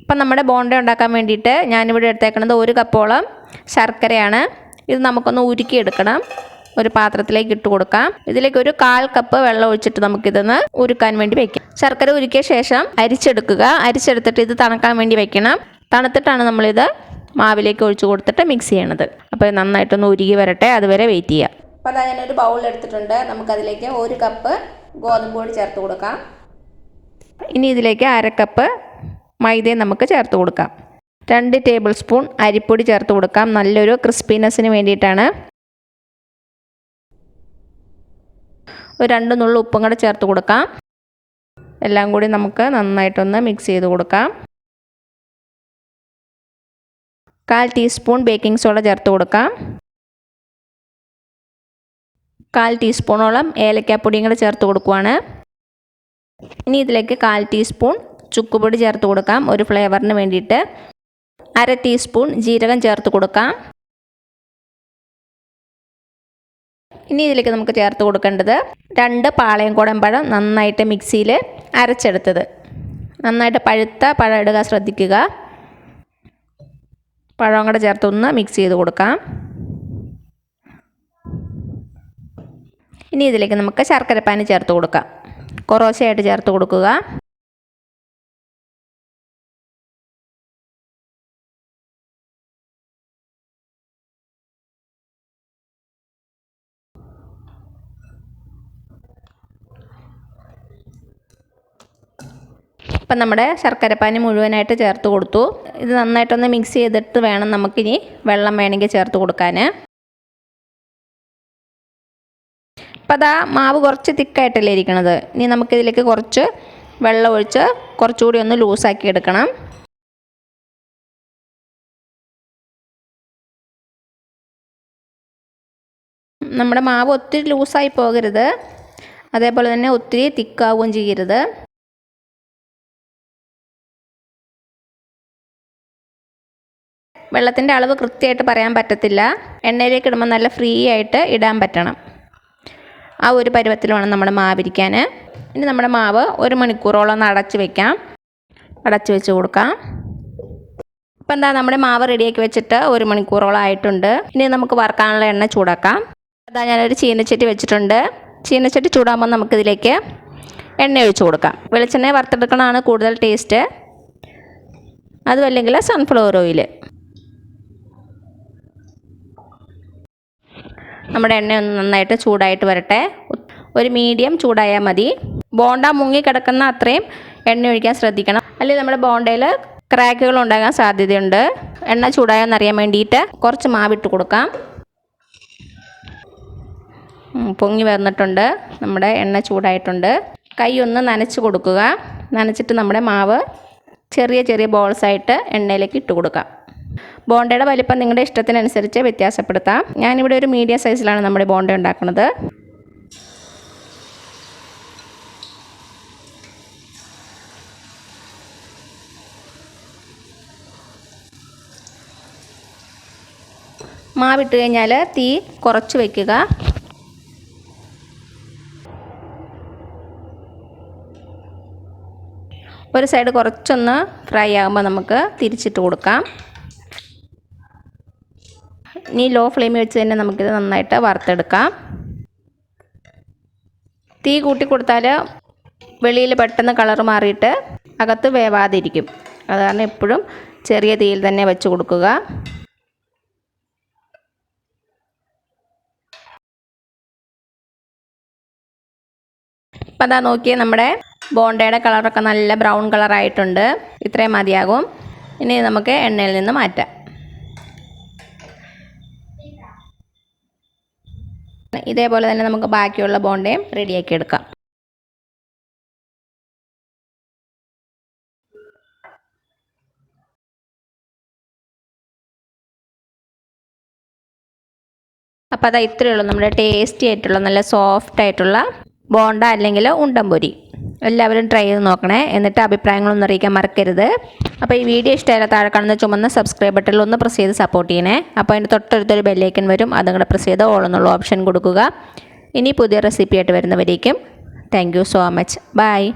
ഇപ്പം നമ്മുടെ ബോണ്ട ഉണ്ടാക്കാൻ വേണ്ടിയിട്ട് ഞാനിവിടെ എടുത്തേക്കുന്നത് 1 കപ്പോളം ശർക്കരയാണ്. ഇത് നമുക്കൊന്ന് ഉരുക്കിയെടുക്കണം. ഒരു പാത്രത്തിലേക്ക് ഇട്ട് കൊടുക്കാം. ഇതിലേക്ക് ഒരു 1/4 കപ്പ് വെള്ളം ഒഴിച്ചിട്ട് നമുക്കിതൊന്ന് ഉരുക്കാൻ വേണ്ടി വയ്ക്കാം. ശർക്കര ഉരുക്കിയ ശേഷം അരിച്ചെടുക്കുക. അരിച്ചെടുത്തിട്ട് ഇത് തണുക്കാൻ വേണ്ടി വെക്കണം. തണുത്തിട്ടാണ് നമ്മളിത് മാവിലേക്ക് ഒഴിച്ച് കൊടുത്തിട്ട് മിക്സ് ചെയ്യണത്. അപ്പോൾ നന്നായിട്ടൊന്ന് ഉരുകി വരട്ടെ, അതുവരെ വെയിറ്റ് ചെയ്യാം. അപ്പോൾ അതാ ഞാനൊരു ബൗൾ എടുത്തിട്ടുണ്ട്. നമുക്കതിലേക്ക് 1 കപ്പ് ഗോതമ്പ് പൊടി ചേർത്ത് കൊടുക്കാം. ഇനി ഇതിലേക്ക് 1/2 കപ്പ് മൈദയും നമുക്ക് ചേർത്ത് കൊടുക്കാം. 2 ടേബിൾ സ്പൂൺ അരിപ്പൊടി ചേർത്ത് കൊടുക്കാം. നല്ലൊരു ക്രിസ്പിനെസ്സിന് വേണ്ടിയിട്ടാണ്. ഒരു 2 നുള്ളു ഉപ്പും കൂടെ ചേർത്ത് കൊടുക്കാം. എല്ലാം കൂടി നമുക്ക് നന്നായിട്ടൊന്ന് മിക്സ് ചെയ്ത് കൊടുക്കാം. 1/4 ടീസ്പൂൺ ബേക്കിംഗ് സോഡ ചേർത്ത് കൊടുക്കാം. 1/4 ടീസ്പൂണോളം ഏലക്കാപ്പൊടിയും കൂടെ ചേർത്ത് കൊടുക്കുവാണ്. ഇനി ഇതിലേക്ക് 1/4 ടീസ്പൂൺ ചുക്കുപൊടി ചേർത്ത് കൊടുക്കാം, ഒരു ഫ്ലേവറിന് വേണ്ടിയിട്ട്. 1/2 ടീസ്പൂൺ ജീരകം ചേർത്ത് കൊടുക്കാം. ഇനി ഇതിലേക്ക് നമുക്ക് ചേർത്ത് കൊടുക്കേണ്ടത് 2 പാളയംകോടൻ പഴം നന്നായിട്ട് മിക്സിയിൽ അരച്ചെടുത്തത്. നന്നായിട്ട് പഴുത്ത പഴം ഇടുക, ശ്രദ്ധിക്കുക. പഴം കൂടെ ചേർത്തൊന്ന് മിക്സ് ചെയ്ത് കൊടുക്കാം. ഇനി ഇതിലേക്ക് നമുക്ക് ശർക്കരപ്പാനി ചേർത്ത് കൊടുക്കാം. കുറേശ്ശെയായിട്ട് ചേർത്ത് കൊടുക്കുക. ഇപ്പം നമ്മുടെ ശർക്കരപ്പാനി മുഴുവനായിട്ട് ചേർത്ത് കൊടുത്തു. ഇത് നന്നായിട്ടൊന്ന് മിക്സ് ചെയ്തിട്ട് വേണം നമുക്കിനി വെള്ളം വേണമെങ്കിൽ ചേർത്ത് കൊടുക്കാൻ. ഇപ്പം അതാ മാവ് കുറച്ച് തിക്കായിട്ടല്ലേ ഇരിക്കണത്. ഇനി നമുക്കിതിലേക്ക് കുറച്ച് വെള്ളം ഒഴിച്ച് കുറച്ചുകൂടി ഒന്ന് ലൂസാക്കി എടുക്കണം. നമ്മുടെ മാവ് ഒത്തിരി ലൂസായി പോകരുത്, അതേപോലെ തന്നെ ഒത്തിരി തിക്കാവുകയും ചെയ്യരുത്. വെള്ളത്തിൻ്റെ അളവ് കൃത്യമായിട്ട് പറയാൻ പറ്റത്തില്ല. എണ്ണയിലേക്ക് ഇടുമ്പോൾ നല്ല ഫ്രീ ആയിട്ട് ഇടാൻ പറ്റണം. ആ ഒരു പരുവത്തിൽ വേണം നമ്മുടെ മാവിരിക്കാൻ. ഇനി നമ്മുടെ മാവ് 1 മണിക്കൂറോളം ഒന്ന് അടച്ച് വെക്കാം. അടച്ച് വെച്ച് കൊടുക്കാം. ഇപ്പം എന്താ നമ്മുടെ മാവ് റെഡിയാക്കി വെച്ചിട്ട് 1 മണിക്കൂറോളം ആയിട്ടുണ്ട്. ഇനി നമുക്ക് വറുക്കാനുള്ള എണ്ണ ചൂടാക്കാം. അതാ ഞാനൊരു ചീനച്ചട്ടി വെച്ചിട്ടുണ്ട്. ചീനച്ചട്ടി ചൂടാകുമ്പോൾ നമുക്കിതിലേക്ക് എണ്ണ ഒഴിച്ച് കൊടുക്കാം. വെളിച്ചെണ്ണ വറുത്തെടുക്കണതാണ് കൂടുതൽ ടേസ്റ്റ്. അതുമല്ലെങ്കിൽ സൺഫ്ലവർ ഓയിൽ. നമ്മുടെ എണ്ണ ഒന്ന് നന്നായിട്ട് ചൂടായിട്ട് വരട്ടെ. ഒരു മീഡിയം ചൂടായാൽ മതി. ബോണ്ട മുങ്ങി കിടക്കുന്ന അത്രയും എണ്ണ ഒഴിക്കാൻ ശ്രദ്ധിക്കണം, അല്ലെങ്കിൽ നമ്മുടെ ബോണ്ടയിൽ ക്രാക്കുകൾ ഉണ്ടാകാൻ സാധ്യതയുണ്ട്. എണ്ണ ചൂടായെന്നറിയാൻ വേണ്ടിയിട്ട് കുറച്ച് മാവിട്ട് കൊടുക്കാം. പൊങ്ങി വന്നിട്ടുണ്ട്. നമ്മുടെ എണ്ണ ചൂടായിട്ടുണ്ട്. കൈ ഒന്ന് നനച്ച് കൊടുക്കുക. നനച്ചിട്ട് നമ്മുടെ മാവ് ചെറിയ ചെറിയ ബോൾസായിട്ട് എണ്ണയിലേക്ക് ഇട്ട് കൊടുക്കാം. ബോണ്ടയുടെ വലിപ്പം നിങ്ങളുടെ ഇഷ്ടത്തിനനുസരിച്ച് വ്യത്യാസപ്പെടുത്താം. ഞാനിവിടെ ഒരു മീഡിയം സൈസിലാണ് നമ്മുടെ ബോണ്ട ഉണ്ടാക്കുന്നത്. മാവിട്ട് കഴിഞ്ഞാൽ തീ കുറച്ച് വയ്ക്കുക. ഒരു സൈഡ് കുറച്ചൊന്ന് ഫ്രൈ ആകുമ്പോൾ നമുക്ക് തിരിച്ചിട്ട് കൊടുക്കാം. ഇനി ലോ ഫ്ലെയിമിൽ വെച്ച് തന്നെ നമുക്കിത് നന്നായിട്ട് വറുത്തെടുക്കാം. തീ കൂട്ടി കൊടുത്താൽ വെളിയിൽ പെട്ടെന്ന് കളർ മാറിയിട്ട് അകത്ത് വേവാതിരിക്കും. അത് കാരണം എപ്പോഴും ചെറിയ തീയിൽ തന്നെ വെച്ച് കൊടുക്കുക. അപ്പം അതാ നോക്കിയേ, നമ്മുടെ ബോണ്ടയുടെ കളറൊക്കെ നല്ല ബ്രൗൺ കളറായിട്ടുണ്ട്. ഇത്രയും മതിയാകും. ഇനി നമുക്ക് എണ്ണയിൽ നിന്ന് മാറ്റാം. ഇതേപോലെ തന്നെ നമുക്ക് ബാക്കിയുള്ള ബോണ്ടയും റെഡിയാക്കി എടുക്കാം. അപ്പോൾ അതാ ഇത്രയേ ഉള്ളൂ നമ്മുടെ ടേസ്റ്റി ആയിട്ടുള്ള നല്ല സോഫ്റ്റ് ആയിട്ടുള്ള ബോണ്ട അല്ലെങ്കിൽ ഉണ്ടൻ പൊരി. എല്ലാവരും ട്രൈ ചെയ്ത് നോക്കണേ. എന്നിട്ട് അഭിപ്രായങ്ങളൊന്നും അറിയിക്കാൻ മറക്കരുത്. അപ്പോൾ ഈ വീഡിയോ ഇഷ്ടമായാലും താഴെ കാണുന്ന ചുമന്ന സബ്സ്ക്രൈബ് ബട്ടണിൽ ഒന്ന് പ്രസ് ചെയ്ത് സപ്പോർട്ട് ചെയ്യണേ. അപ്പോൾ അതിൻ്റെ തൊട്ടടുത്തൊരു ബെല്ലൈക്കൻ വരും, അതും കൂടെ പ്രസ് ചെയ്ത് ഓൾ എന്നുള്ള ഓപ്ഷൻ കൊടുക്കുക. ഇനി പുതിയ റെസിപ്പി ആയിട്ട് വരുന്നവരേക്കും thank you so much. By.